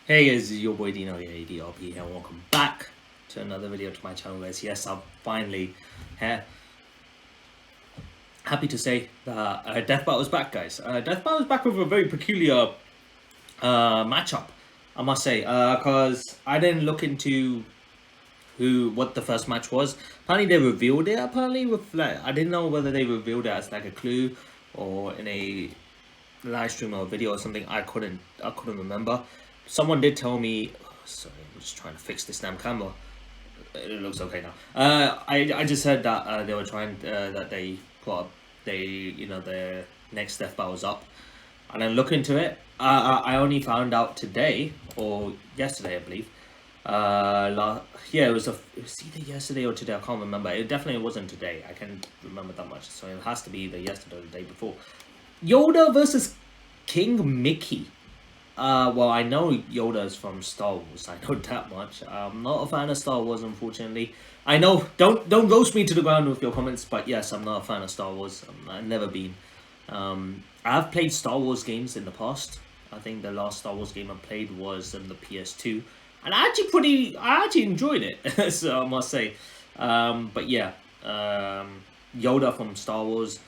Hey guys, this is your boy Dino, your ADRP here, and welcome back to another video to my channel, guys. Yes, I'm finally here. Happy to say that Death Battle is back, guys. Death Battle is back with a very peculiar matchup, I must say, because I didn't look into what the first match was. Apparently they revealed it, with like, I didn't know whether they revealed it as like a clue or in a live stream or a video or something. I couldn't remember. Someone did tell me, sorry, I'm just trying to fix this damn camera. It looks okay now. I just heard that they were trying, that they put up, their next Death Battles up. And then look into it. I only found out today, or yesterday, I believe. Yeah, it was either yesterday or today, I can't remember. It definitely wasn't today, I can't remember that much. So it has to be either yesterday or the day before. Yoda versus King Mickey. Well, I know Yoda is from Star Wars. I know that much. I'm not a fan of Star Wars, unfortunately. I know. Don't roast me to the ground with your comments, but yes, I'm not a fan of Star Wars. I've never been. I've played Star Wars games in the past. I think the last Star Wars game I played was on the PS2, and I actually enjoyed it. So I must say. But yeah, Yoda from Star Wars,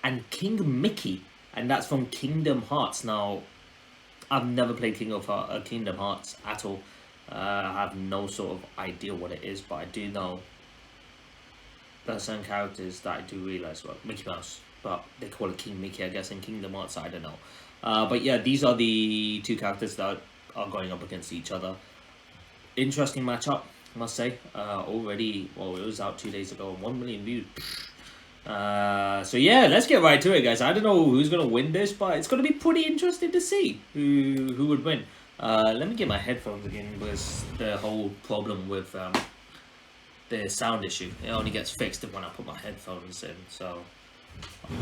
and King Mickey, and that's from Kingdom Hearts. Now, I've never played Kingdom Hearts at all. I have no sort of idea what it is, but I do know there are certain characters that I do realize. Well, Mickey Mouse, but they call it King Mickey, I guess, in Kingdom Hearts. I don't know. But yeah, these are the two characters that are going up against each other. Interesting matchup, I must say. Already, well, it was out 2 days ago, 1 million views. So yeah, let's get right to it, guys. I don't know who's gonna win this, but it's gonna be pretty interesting to see who would win. Let me get my headphones again, because the whole problem with the sound issue, it only gets fixed when I put my headphones in. So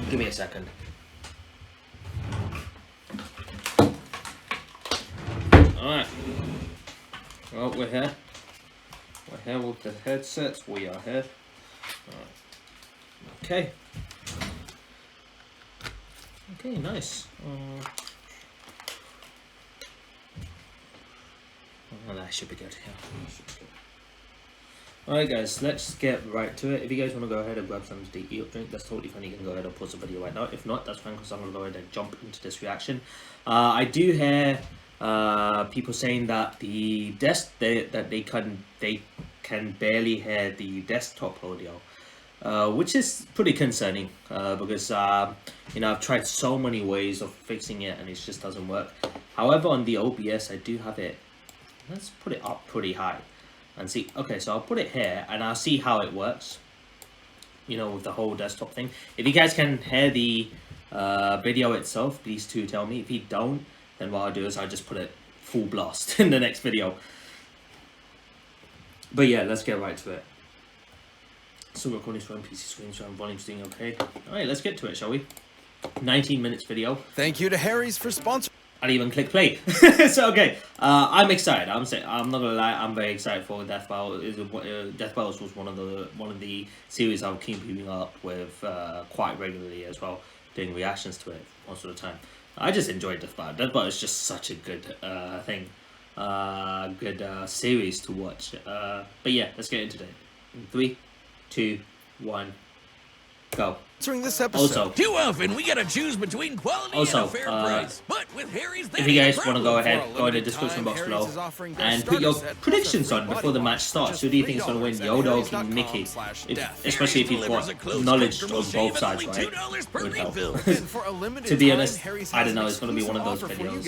give me a second. All right. Well, we're here. We're here with the headsets. We are here. All right. Okay. Okay, nice. Well, that should be good. Yeah. Alright, guys, let's get right to it. If you guys want to go ahead and grab something to eat or drink, that's totally fine. You can go ahead and pause the video right now. If not, that's fine, because I'm going to go ahead and jump into this reaction. I do hear people saying that the they can barely hear the desktop audio. Which is pretty concerning, because I've tried so many ways of fixing it and it just doesn't work. However, on the OBS I do have it. Let's put it up pretty high and see. Okay, so I'll put it here and I'll see how it works, with the whole desktop thing. If you guys can hear the video itself, please do tell me. If you don't, then what I'll do is I'll just put it full blast in the next video. But yeah, let's get right to it. Still recording from PC screen, so volume's doing okay. Alright, let's get to it, shall we? 19 minutes video. Thank you to Harry's for sponsoring. I didn't even click play. So okay, I'm excited. I'm not gonna lie, I'm very excited for Death Battle. Death Battles was one of the series I'll keep keeping up with quite regularly as well, doing reactions to it most of the time. I just enjoyed Death Battle. Death Battle is just such a good thing, good series to watch. But yeah, let's get into it. 3, 2, 1, go. During this episode, Also, too often we gotta choose between quality and a fair price. But with Harry's, if you guys want to go ahead, go in the description box below and put your predictions on before the match starts. Who do you think is going to win, Yoda or King Mickey? Especially if you've got knowledge on both sides, right? Would help. To be honest, I don't know. It's going to be one of those videos.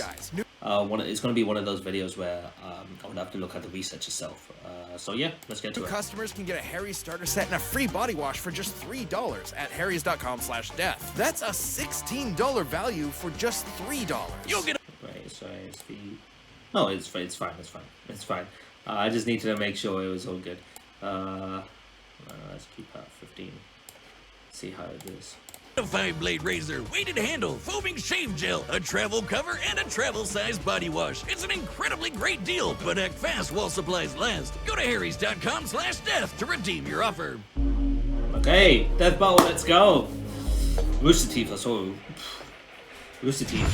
It's going to be one of those videos where I would have to look at the research itself. So yeah, let's get to it. Customers can get a Harry's starter set and a free body wash for just $3 at harrys.com/death. That's a $16 value for just $3. You'll get. Right, sorry, it's the. No, it's fine. It's fine. I just needed to make sure it was all good. Let's keep that 15. See how it is. A 5-blade razor, weighted handle, foaming shave gel, a travel cover, and a travel-sized body wash. It's an incredibly great deal, but act fast while supplies last. Go to harrys.com/death to redeem your offer. Okay, Death Battle, let's go. Rooster Teeth, I saw. Rooster Teeth.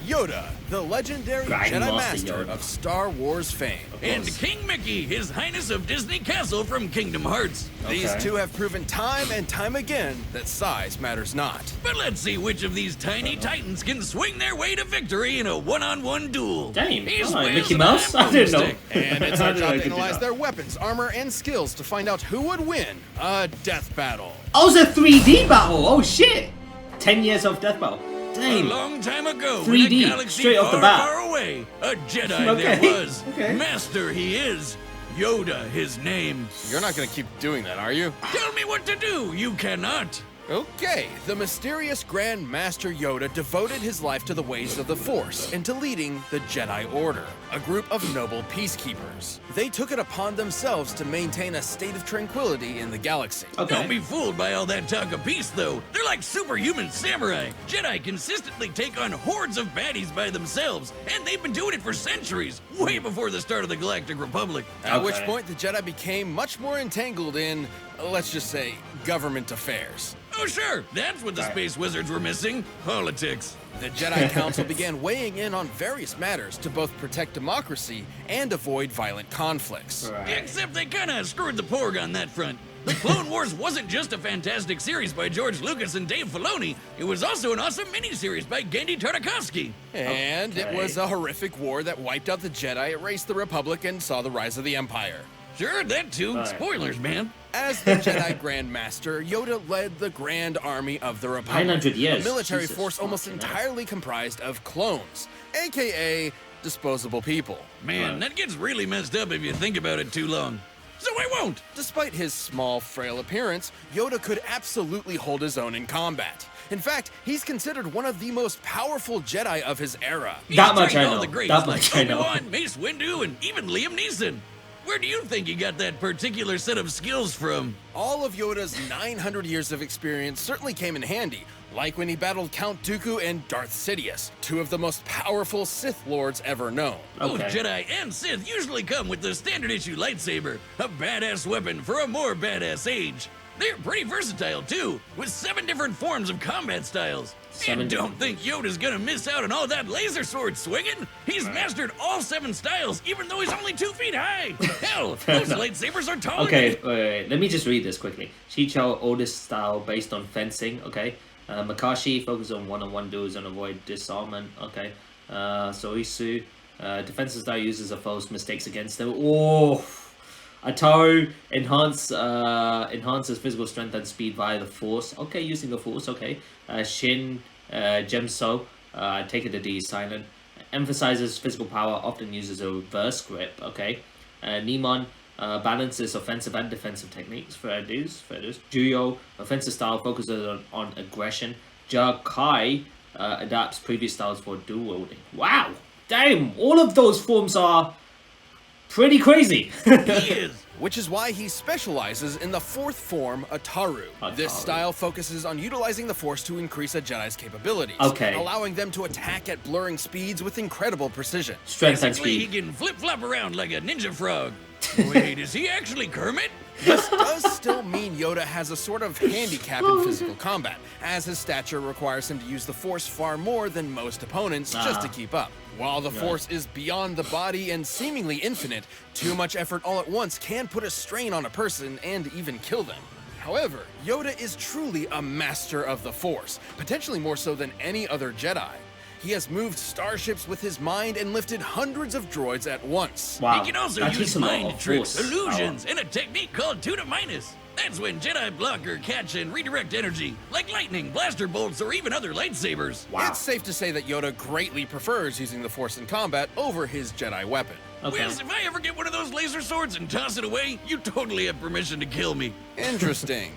Yoda, the legendary Grand Jedi Master Master Yoda. of Star Wars fame. And King Mickey, His Highness of Disney Castle from Kingdom Hearts. These Okay. two have proven time and time again that size matters not. But let's see which of these tiny titans can swing their way to victory in a one-on-one duel. Damn, He oh, swears Mickey that Mouse? I'm I didn't know. boomstick. And it's I our didn't know job I to could do analyze that. their weapons, armor, and skills to find out who would win a death battle. Oh, it's a 3D battle. Oh shit! 10 years of Death Battle. A Damn. long time ago, 3D, in a galaxy straight off the far, bat. far away, a Jedi Okay, there was. okay. Master he is. Yoda his name. You're not gonna keep doing that, are you? Tell me what to do. You cannot. Okay, the mysterious Grand Master Yoda devoted his life to the ways of the Force and to leading the Jedi Order, a group of noble peacekeepers. They took it upon themselves to maintain a state of tranquility in the galaxy. Okay. Don't be fooled by all that talk of peace, though. They're like superhuman samurai. Jedi consistently take on hordes of baddies by themselves, and they've been doing it for centuries, way before the start of the Galactic Republic. At which Okay. point the Jedi became much more entangled in, let's just say, government affairs. Oh, sure, that's what the Right. space wizards were missing. Politics. The Jedi Council began weighing in on various matters to both protect democracy and avoid violent conflicts. Right. Except they kinda screwed the porg on that front. The Clone Wars wasn't just a fantastic series by George Lucas and Dave Filoni, it was also an awesome miniseries by Genndy Tartakovsky. And it Okay. was a horrific war that wiped out the Jedi, erased the Republic, and saw the rise of the Empire. Sure, that too. Right. Spoilers, man. As the Jedi Grand Master, Yoda led the Grand Army of the Republic, 900 years. a military Jesus force almost fucking hell. entirely comprised of clones, aka disposable people. Man, Right. that gets really messed up if you think about it too long. So I won't. Despite his small, frail appearance, Yoda could absolutely hold his own in combat. In fact, he's considered one of the most powerful Jedi of his era. He's That much trained I all know. the greats That like much I know. Obi-Wan, Mace Windu, and even Liam Neeson. Where do you think he got that particular set of skills from? All of Yoda's 900 years of experience certainly came in handy, like when he battled Count Dooku and Darth Sidious, two of the most powerful Sith Lords ever known. Both Okay. Jedi and Sith usually come with the standard issue lightsaber, a badass weapon for a more badass age. They're pretty versatile too, with 7 different forms of combat styles. 7 And don't different think Yoda's gonna miss out on all that laser sword swinging. He's mastered all 7 styles, even though he's only 2 feet high. Hell, those enough. lightsabers are taller Okay, than... wait. Let me just read this quickly. Chicho, oldest style based on fencing. Okay. Makashi focus on one-on-one duels and avoid disarmament. Okay. Soisu, defensive style uses a foe's mistakes against them. Oh. Ataru enhances physical strength and speed via the force. Okay, using the force. Okay. Shin Gemso, take it a D silent. Emphasizes physical power, often uses a reverse grip. Okay. Nimon balances offensive and defensive techniques. Fair dues. Juyo, offensive style, focuses on aggression. Kai adapts previous styles for dual wielding. Wow! Damn! All of those forms are pretty crazy. He is. Which is why he specializes in the 4th form, Ataru. This Ataru. style focuses on utilizing the Force to increase a Jedi's capabilities, Okay. allowing them to attack at blurring speeds with incredible precision. Strength and Basically, he speed. can flip-flop around like a ninja frog. Wait, is he actually Kermit? This does still mean Yoda has a sort of handicap in physical combat, as his stature requires him to use the Force far more than most opponents just to keep up. While the Force is beyond the body and seemingly infinite, too much effort all at once can put a strain on a person and even kill them. However, Yoda is truly a master of the Force, potentially more so than any other Jedi. He has moved starships with his mind and lifted hundreds of droids at once. Wow. He can also that use takes a lot mind of tricks, force illusions, and a technique called Tuna Minus. That's when Jedi block or catch and redirect energy, like lightning, blaster bolts, or even other lightsabers. Wow. It's safe to say that Yoda greatly prefers using the Force in combat over his Jedi weapon. Okay. Wiz, if I ever get one of those laser swords and toss it away, you totally have permission to kill me. Interesting.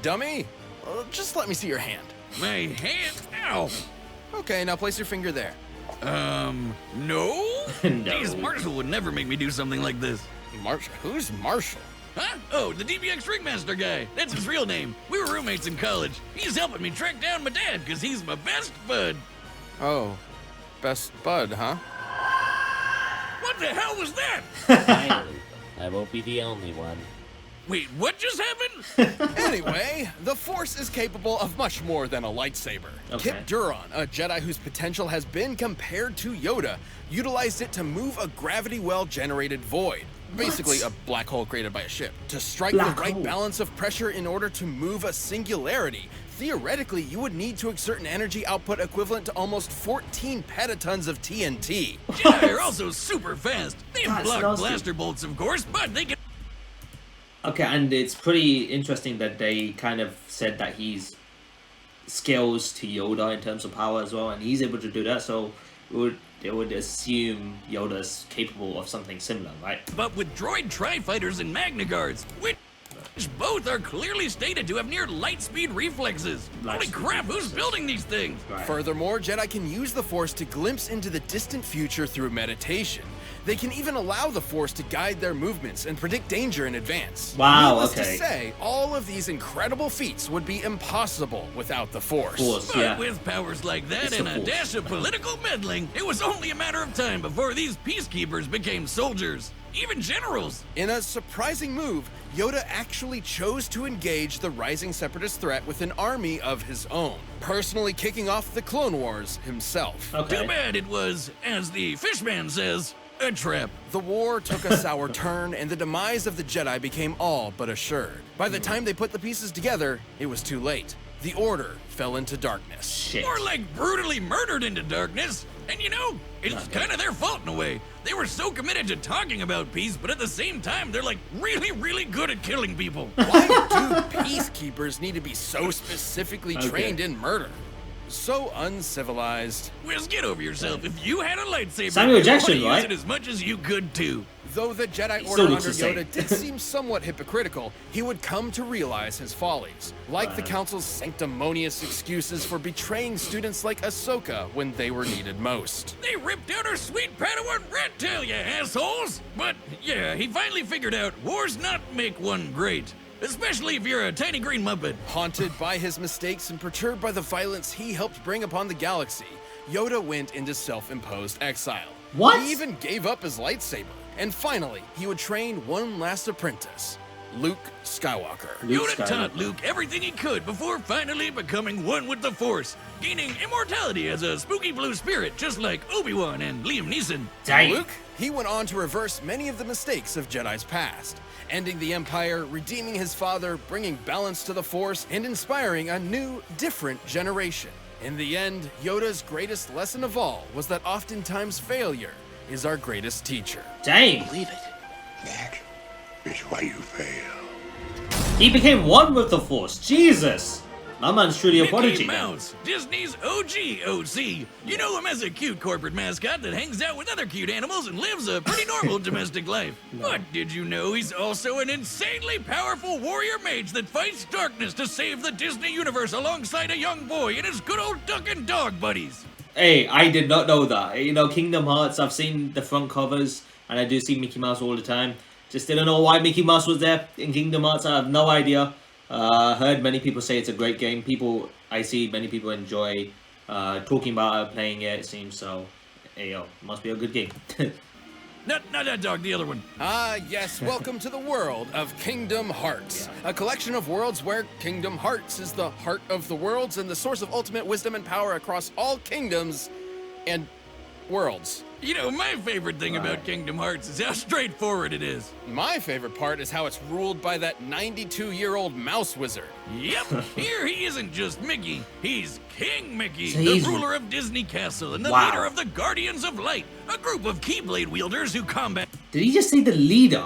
Dummy? Well, just let me see your hand. My hand? Ow! Okay, now place your finger there. No? No. Jeez, Marshall would never make me do something like this. Marshall? Who's Marshall? Huh? Oh, the DBX Ringmaster guy. That's his real name. We were roommates in college. He's helping me track down my dad because he's my best bud. Oh, best bud, huh? What the hell was that? Finally, I won't be the only one. Wait, what just happened? Anyway, the Force is capable of much more than a lightsaber. Okay. Kip Duron, a Jedi whose potential has been compared to Yoda, utilized it to move a gravity well-generated void. Basically, a black hole created by a ship. To strike the right balance of pressure in order to move a singularity. Theoretically, you would need to exert an energy output equivalent to almost 14 petatons of TNT. Jedi are also super fast. They That's block nasty. blaster bolts, of course, but they can. Okay, and it's pretty interesting that they kind of said that he's scales to Yoda in terms of power as well, and he's able to do that, so they would assume Yoda's capable of something similar, right? But with droid tri-fighters and Magna Guards, which both are clearly stated to have near light speed reflexes. Holy crap, who's building these things? Right. Furthermore, Jedi can use the Force to glimpse into the distant future through meditation. They can even allow the Force to guide their movements and predict danger in advance. Wow, Needless okay. to say, all of these incredible feats would be impossible without the Force. But Yeah. with powers like that It's and the a Force. dash of political meddling, it was only a matter of time before these peacekeepers became soldiers, even generals. In a surprising move, Yoda actually chose to engage the rising separatist threat with an army of his own, personally kicking off the Clone Wars himself. Okay. Too bad it was, as the fishman says, a trap. The war took a sour turn, and the demise of the Jedi became all but assured. By the time they put the pieces together, it was too late. The Order fell into darkness. Shit. More like brutally murdered into darkness. And you know, it's kind of their fault in a way. They were so committed to talking about peace, but at the same time, they're like really, really good at killing people. Why do peacekeepers need to be so specifically Okay. trained in murder? So uncivilized. Wiz, get over yourself. If you had a lightsaber, Samuel you'd Jackson, wanna use right? it as much as you could too. Though the Jedi He Order still under looks the same. Yoda did seem somewhat hypocritical, he would come to realize his follies. Like the Council's sanctimonious excuses for betraying students like Ahsoka when they were needed most. They ripped out our sweet Padawan rat tail, you assholes! But yeah, he finally figured out wars not make one great. Especially if you're a tiny green muppet. Haunted by his mistakes and perturbed by the violence he helped bring upon the galaxy, Yoda went into self-imposed exile. What? He even gave up his lightsaber. And finally, he would train one last apprentice, Luke Skywalker. Luke Yoda Skywalker. taught Luke everything he could before finally becoming one with the Force, gaining immortality as a spooky blue spirit, just like Obi-Wan and Liam Neeson. Dang. Luke, he went on to reverse many of the mistakes of Jedi's past, ending the Empire, redeeming his father, bringing balance to the Force, and inspiring a new, different generation. In the end, Yoda's greatest lesson of all was that oftentimes failure is our greatest teacher. Dang. Believe it. That is why you fail. He became one with the Force. Jesus. My man's truly a Mickey prodigy now. Mouse, Disney's OG OC. You know him as a cute corporate mascot that hangs out with other cute animals and lives a pretty normal domestic life. But did you know he's also an insanely powerful warrior mage that fights darkness to save the Disney universe alongside a young boy and his good old duck and dog buddies? Hey, I did not know that. You know, Kingdom Hearts, I've seen the front covers, and I do see Mickey Mouse all the time. Just didn't know why Mickey Mouse was there in Kingdom Hearts. I have no idea. Heard many people say it's a great game. I see many people enjoy talking about it, playing it, it seems. So, hey, yo, must be a good game. Not that dog, the other one. Ah, yes, welcome to the world of Kingdom Hearts. A collection of worlds where Kingdom Hearts is the heart of the worlds and the source of ultimate wisdom and power across all kingdoms and worlds. You know, my favorite thing about Kingdom Hearts is how straightforward it is. My favorite part is how it's ruled by that 92-year-old mouse wizard. Yep, here he isn't just Mickey, he's King Mickey, So the he's- ruler of Disney Castle and the Wow. leader of the Guardians of Light, a group of Keyblade wielders who combat Did he just say the leader?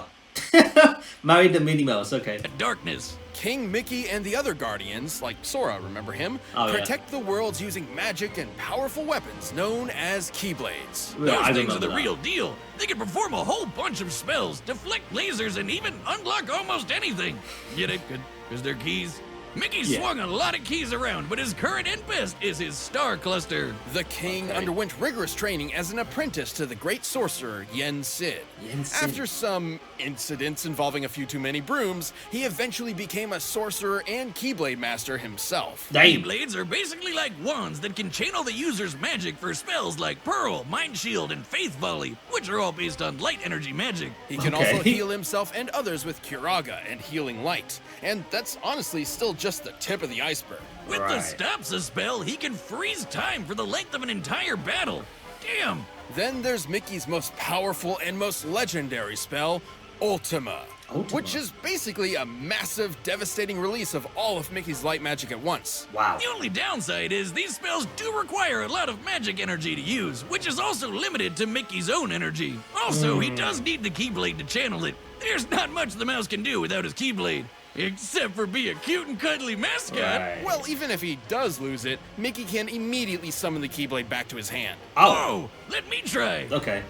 Married the Minnie Mouse, okay. darkness. King Mickey and the other Guardians, like Sora, remember him, Oh, yeah. protect the worlds using magic and powerful weapons known as Keyblades. Yeah, Those I things are remember the that. real deal. They can perform a whole bunch of spells, deflect lasers, and even unlock almost anything. Get it? Because they're keys. Mickey Yeah. swung a lot of keys around, but his current and best is his star cluster. The king underwent rigorous training as an apprentice to the great sorcerer Yen Sid. Yen Sid. After some incidents involving a few too many brooms, he eventually became a sorcerer and Keyblade master himself. Damn. Keyblades are basically like wands that can channel the user's magic for spells like Pearl, Mind Shield, and Faith Volley, which are all based on light energy magic. He can Okay. also heal himself and others with Kiraga and Healing Light. And that's honestly still just the tip of the iceberg. With the Right. Stopsa spell, he can freeze time for the length of an entire battle. Damn! Then there's Mickey's most powerful and most legendary spell, Ultima. Ultima. Which is basically a massive, devastating release of all of Mickey's light magic at once. Wow. The only downside is these spells do require a lot of magic energy to use, which is also limited to Mickey's own energy. Also, he does need the Keyblade to channel it. There's not much the mouse can do without his Keyblade, except for be a cute and cuddly mascot. Right. Well, even if he does lose it, Mickey can immediately summon the Keyblade back to his hand. Oh. Oh, let me try. Okay.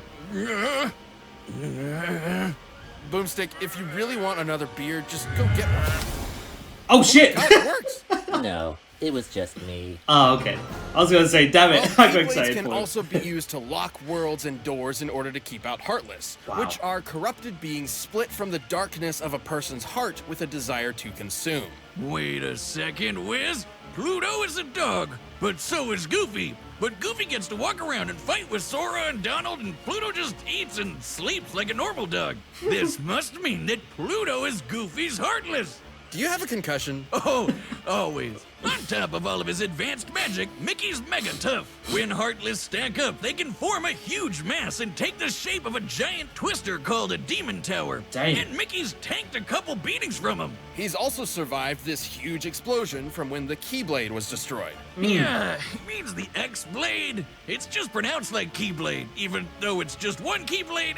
Boomstick, if you really want another beer, just go get one. Oh shit. How it works. No, it was just me. Oh, okay. I was gonna say, damn it. Well, I got Keyblades excited can for it. also be used to lock worlds and doors in order to keep out Heartless, Wow. which are corrupted beings split from the darkness of a person's heart with a desire to consume. Wait a second, Wiz. Pluto is a dog, but so is Goofy. But Goofy gets to walk around and fight with Sora and Donald, and Pluto just eats and sleeps like a normal dog. This must mean that Pluto is Goofy's Heartless. Do you have a concussion? Oh, always. On top of all of his advanced magic, Mickey's mega tough. When Heartless stack up, they can form a huge mass and take the shape of a giant twister called a Demon Tower. Dang. And Mickey's tanked a couple beatings from him. He's also survived this huge explosion from when the Keyblade was destroyed. Yeah, it means the X-Blade. It's just pronounced like Keyblade, even though it's just one Keyblade.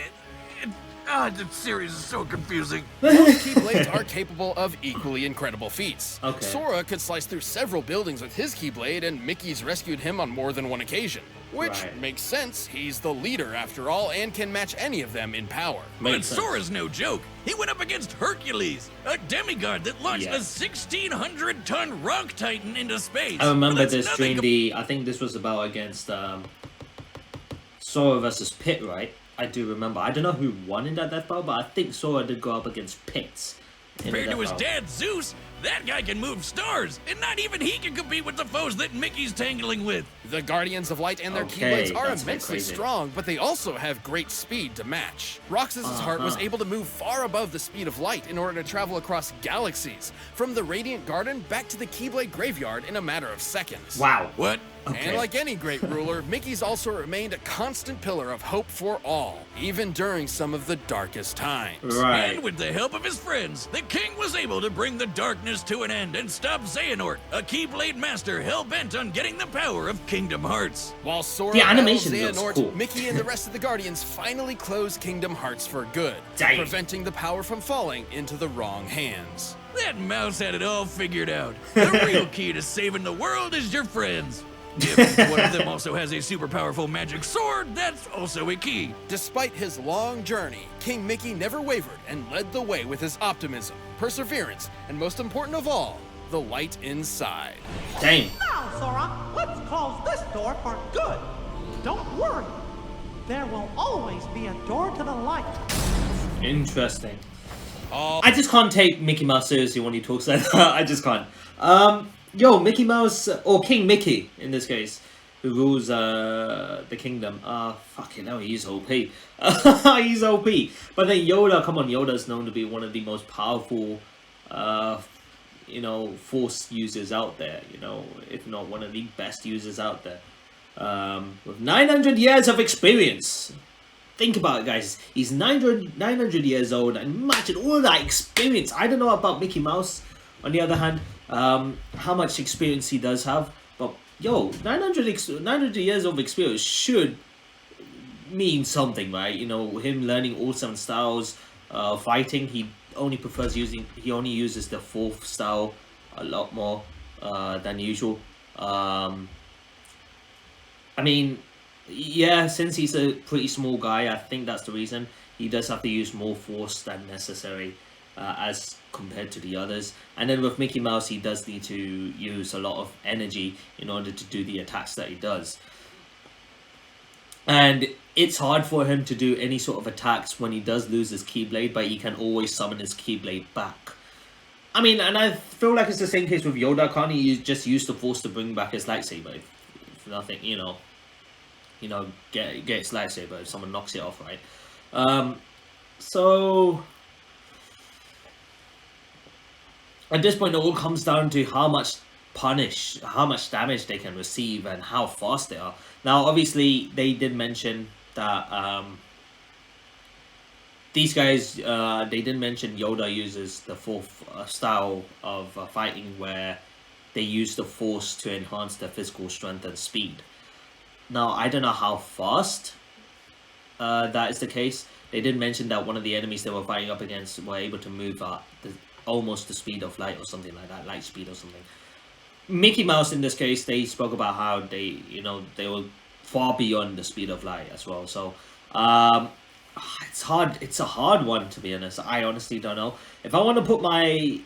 The series is so confusing. Most Keyblades are capable of equally incredible feats. Okay. Sora could slice through several buildings with his Keyblade, and Mickey's rescued him on more than one occasion. Which Right. makes sense, he's the leader after all, and can match any of them in power. But Makes sense. Sora's no joke. He went up against Hercules, a demigod that launched Yeah. a 1,600-ton rock titan into space. I remember Well, that's this nothing during the. I think this was about against Sora versus Pit, right? I do remember. I don't know who won in that death battle, but I think Sora did go up against Pits. in the Compared death to his battle. dad, Zeus, that guy can move stars, and not even he can compete with the foes that Mickey's tangling with. The Guardians of Light and their Okay, Keyblades are that's a bit immensely crazy. strong, but they also have great speed to match. Roxas's heart was able to move far above the speed of light in order to travel across galaxies, from the Radiant Garden back to the Keyblade Graveyard in a matter of seconds. Wow. What? Okay. And like any great ruler, Mickey's also remained a constant pillar of hope for all, even during some of the darkest times. Right. And with the help of his friends, the king was able to bring the darkness to an end and stop Xehanort, a Keyblade master hell-bent on getting the power of Kingdom Hearts. While Sora The animation battled looks Xehanort, cool. Mickey and the rest of the Guardians finally closed Kingdom Hearts for good, Dang. preventing the power from falling into the wrong hands. That mouse had it all figured out. The real key to saving the world is your friends. If one of them also has a super powerful magic sword, that's also a key. Despite his long journey, King Mickey never wavered and led the way with his optimism, perseverance, and most important of all, the light inside. Dang. Now, Sora, let's close this door for good. Don't worry. There will always be a door to the light. Interesting. Oh. I just can't take Mickey Mouse seriously when he talks like that. I just can't. Yo, Mickey Mouse, or King Mickey in this case, who rules the kingdom. Fucking hell, he's OP. He's OP. But then Yoda, come on, Yoda's known to be one of the most powerful, Force users out there. If not one of the best users out there. With 900 years of experience. Think about it, guys. He's 900 years old, and imagine all that experience. I don't know about Mickey Mouse, on the other hand, how much experience he does have. But, yo, 900 years of experience should mean something, right? Him learning all 7 styles, fighting. He only uses the 4th style a lot more than usual. I mean, yeah, since he's a pretty small guy, I think that's the reason. He does have to use more force than necessary. as compared to the others. And then with Mickey Mouse, he does need to use a lot of energy in order to do the attacks that he does. And it's hard for him to do any sort of attacks when he does lose his Keyblade, but he can always summon his Keyblade back. I mean, and I feel like it's the same case with Yoda. Can't he just use the Force to bring back his lightsaber? If nothing, get his lightsaber if someone knocks it off, right? So at this point, it all comes down to how much damage they can receive and how fast they are. Now, obviously, they did mention that these guys, they did mention Yoda uses the fourth style of fighting where they use the Force to enhance their physical strength and speed. Now, I don't know how fast that is the case. They did mention that one of the enemies they were fighting up against were able to move at almost the speed of light or something like that, light speed or something. Mickey Mouse, in this case, they spoke about how they were far beyond the speed of light as well. So it's hard. It's a hard one, to be honest. I honestly don't know. If I want to put my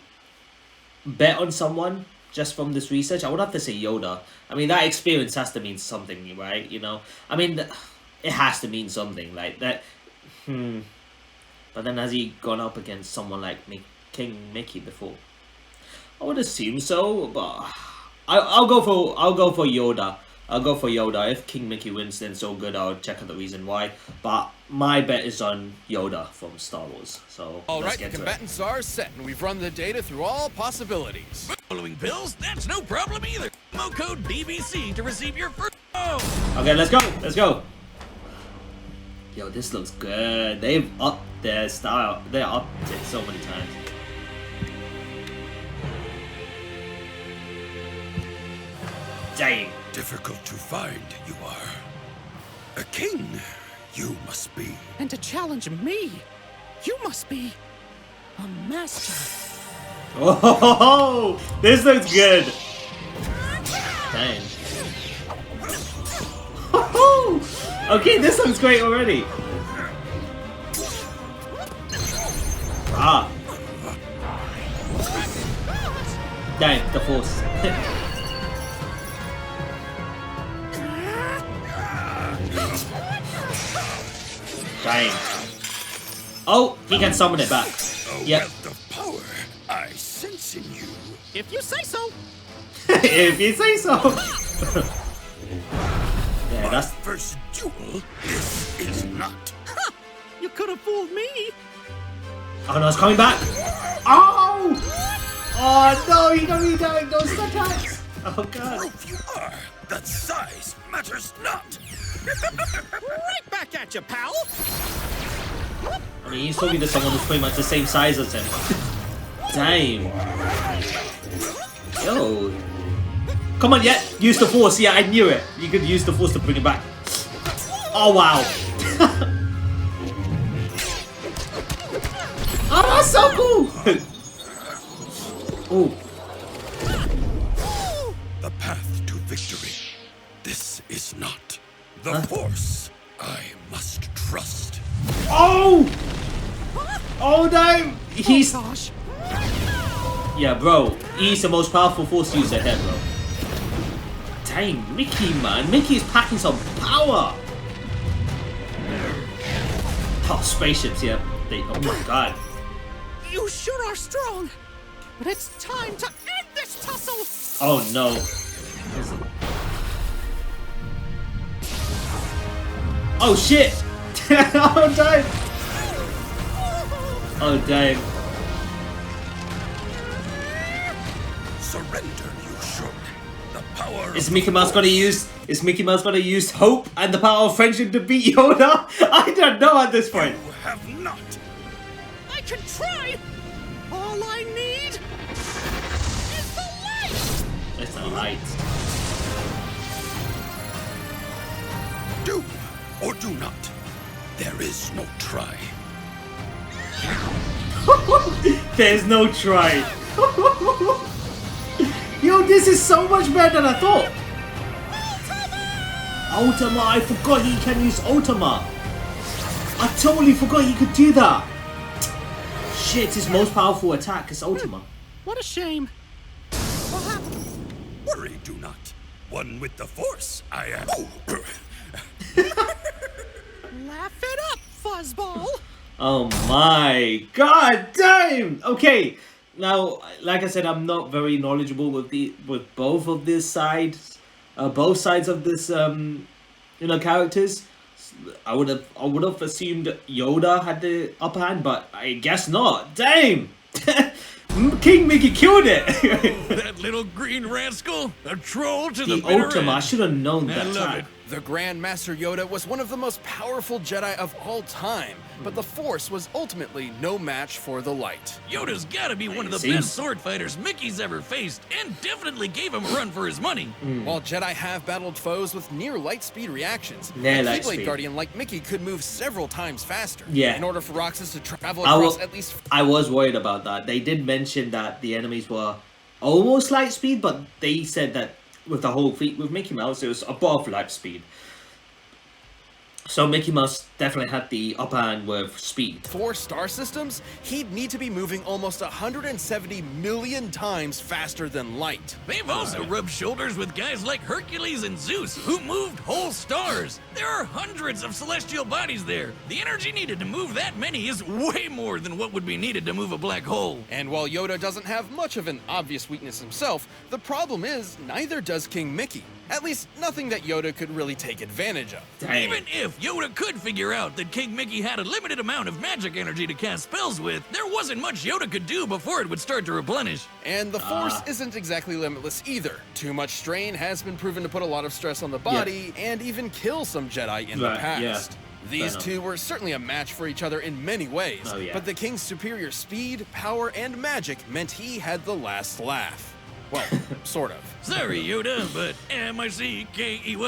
bet on someone just from this research, I would have to say Yoda. I mean, that experience has to mean something, right? I mean, it has to mean something like that. But then has he gone up against someone like King Mickey before? I would assume so, but I'll go for Yoda. I'll go for Yoda. If King Mickey wins, then so good. I'll check out the reason why. But my bet is on Yoda from Star Wars. So alright, the combatants are set, and we've run the data through all possibilities. Following pills? That's no problem either. Promo code BBC to receive your first. Okay, let's go. Let's go. Yo, this looks good. They've upped their style. They're upped it so many times. Dang. Difficult to find, you are. A king, you must be. And to challenge me, you must be a master. Oh, this looks good. Dang. Okay, this looks great already. Ah. Dang, the Force. Dang. Oh, he can summon it back. Yep. Wealth of power I sense in you. If you say so. If you say so. Yeah, My that's. first duel, this is not. Huh, you could have fooled me. Oh no, it's coming back. Oh! Oh no, he got me doing those attacks. Oh god. Proof you are that size matters not. Right back at you, pal. I mean, he's talking to someone who's pretty much the same size as him. Damn. Yo. Come on, yeah. Use the Force. Yeah, I knew it. You could use the Force to bring it back. Oh, wow. Oh, that's so cool. Oh. The path to victory. This is not the Force I must trust. Oh! Oh, damn. He's... Gosh. Yeah, bro. He's the most powerful Force user here, bro. Dang, Mickey, man. Mickey's packing some power. Oh, spaceships, yeah. Oh my god. You sure are strong. But it's time to end this tussle. Oh no. Oh shit. Oh damn. Oh damn. Surrender, you should. The power Is of Mickey the Mouse gonna Force. use hope and the power of friendship to beat Yoda? I don't know at this point. You have not. I can try. All I need is the light. It's a light. Do or do not. There is no try. There's no try. Yo, this is so much better than I thought. Ultima, I forgot he can use Ultima. I totally forgot he could do that. shit, his most powerful attack is Ultima. What a shame. What happened? Worry do not. One with the Force, I am. Laugh it up, fuzzball. Oh my god damn! Okay, now like I said, I'm not very knowledgeable with both of this sides, both sides of this characters. I would have assumed Yoda had the upper hand, but I guess not. Damn! King Mickey killed it. That little green rascal, a troll to the The bitter Ultima, I end. should have known I that love time. it. The Grand Master Yoda was one of the most powerful Jedi of all time, but the Force was ultimately no match for the light. Yoda's gotta be one of the Seems- best sword fighters Mickey's ever faced, and definitely gave him a run for his money. While Jedi have battled foes with near light speed reactions, Near a light Keyblade speed. Guardian like Mickey could move several times faster. Yeah. In order for Roxas to travel I across wa- at least I was worried about that. They did mention that the enemies were almost light speed, but they said that with the whole feat with Mickey Mouse, it was above light speed. So Mickey Mouse definitely had the upper hand with speed. 4 star systems, he'd need to be moving almost 170 million times faster than light. They've also rubbed shoulders with guys like Hercules and Zeus, who moved whole stars. There are hundreds of celestial bodies there. The energy needed to move that many is way more than what would be needed to move a black hole. And while Yoda doesn't have much of an obvious weakness himself, the problem is neither does King Mickey. At least nothing that Yoda could really take advantage of. Dang. Even if Yoda could figure out that King Mickey had a limited amount of magic energy to cast spells with, there wasn't much Yoda could do before it would start to replenish. And the Force isn't exactly limitless either. Too much strain has been proven to put a lot of stress on the body and even kill some Jedi in the Right, past. yeah. These Fair two were certainly a match for each other in many ways, Oh, yeah. but the King's superior speed, power, and magic meant he had the last laugh. Well, sort of. Sorry, Yoda, but MICKEYMOU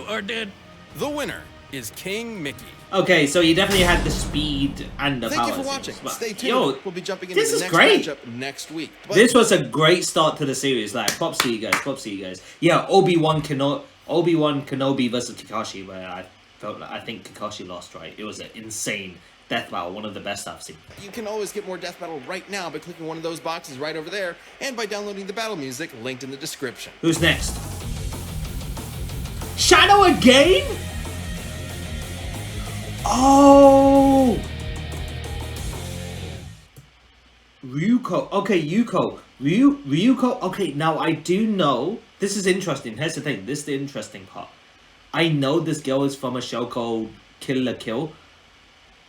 are dead. The winner is King Mickey. Okay, so you definitely had the speed and the Thank power. you for it watching. seems, but- Stay tuned. Yo, We'll be jumping into this the is next great. matchup next week. But This was a great start to the series. Like, props to you guys. Props to you guys. Yeah, Obi-Wan Kenobi versus Kakashi, where I think Kakashi lost. Right, it was an insane death battle, one of the best I've seen. you can always get more Death Battle right now by clicking one of those boxes right over there and by downloading the battle music linked in the description. Who's next? Shadow again? Oh! Ryuko. Okay, Yuko. Ryuko. Okay, now I do know. This is interesting. Here's the thing. This is the interesting part. I know this girl is from a show called Kill la Kill.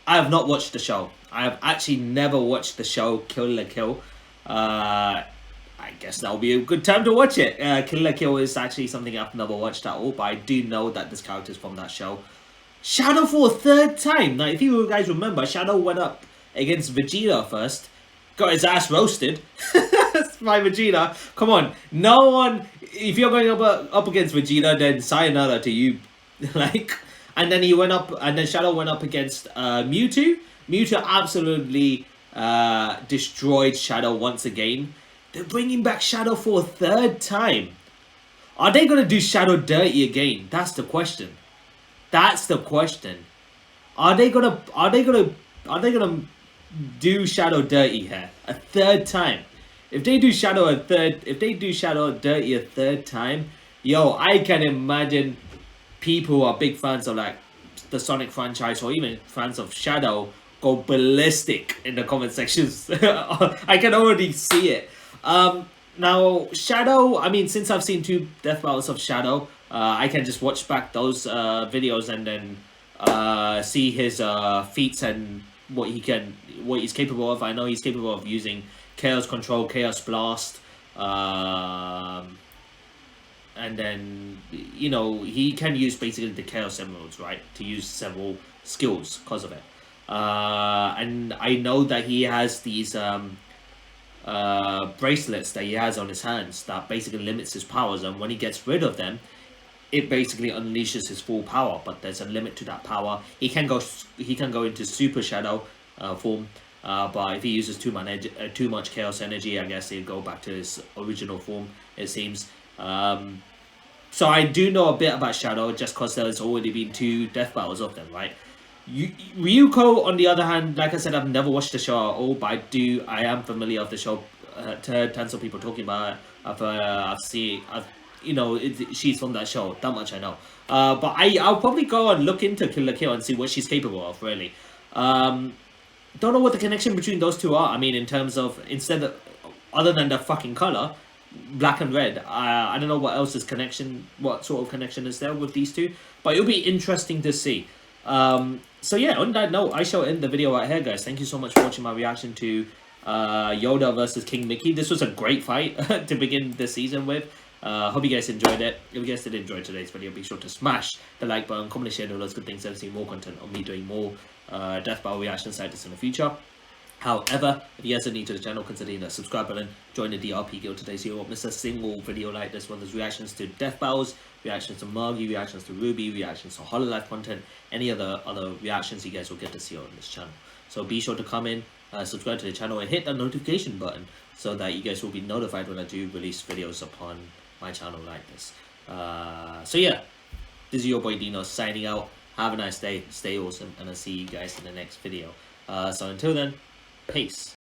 I have not watched the show. I have actually never watched the show Kill la Kill. I guess that'll be a good time to watch it. Kill la Kill is actually something I've never watched at all, but I do know that this character is from that show. Shadow for a third time. Now, if you guys remember, Shadow went up against Vegeta first, got his ass roasted by Vegeta. Come on, no one. If you're going up against Vegeta, then sayonara to you, like. And then he went up, and then Shadow went up against Mewtwo. Mewtwo absolutely destroyed Shadow once again. They're bringing back Shadow for a third time. Are they gonna do Shadow dirty again? That's the question. That's the question. Are they gonna do Shadow dirty here a third time? If they do Shadow dirty a third time, yo, I can imagine people who are big fans of like the Sonic franchise or even fans of Shadow go ballistic in the comment sections. I can already see it. Now Shadow, I mean, since I've seen 2 death battles of Shadow, I can just watch back those videos and then see his feats and what he's capable of. I know he's capable of using Chaos Control, Chaos Blast, and then, you know, he can use basically the Chaos Emeralds, right, to use several skills because of it. And I know that he has these bracelets that he has on his hands that basically limits his powers, and when he gets rid of them, it basically unleashes his full power. But there's a limit to that power. He can go into Super Shadow form, but if he uses too much Chaos Energy, I guess he'll go back to his original form, it seems. So I do know a bit about Shadow just because there's already been 2 death battles of them, right? Ryuko, on the other hand, like I said, I've never watched the show at all, but I am familiar with the show. Tons of people talking about it. I've seen, she's from that show. That much I know. But I'll probably go and look into Kill la Kill and see what she's capable of. Really, don't know what the connection between those two are. I mean, in terms of other than the fucking color, black and red. I don't know what else is connection. What sort of connection is there with these two? But it'll be interesting to see. So yeah, on that note, I shall end the video right here, guys. Thank you so much for watching my reaction to Yoda versus King Mickey. This was a great fight to begin the season with. Hope you guys enjoyed it. If you guys did enjoy today's video, be sure to smash the like button, comment and share all those good things, and see more content on me doing more Death Battle reactions like this in the future. However, if you guys are new to the channel, consider hitting that subscribe button, join the DRP guild today so you won't miss a single video like this one. There's reactions to Death Battles, reactions to Margie, reactions to Ruby, reactions to Hololive content, any other reactions you guys will get to see on this channel. So be sure to come in, subscribe to the channel, and hit that notification button so that you guys will be notified when I do release videos upon my channel like this. So yeah, this is your boy Dino signing out. Have a nice day, stay awesome, and I'll see you guys in the next video. So until then, peace.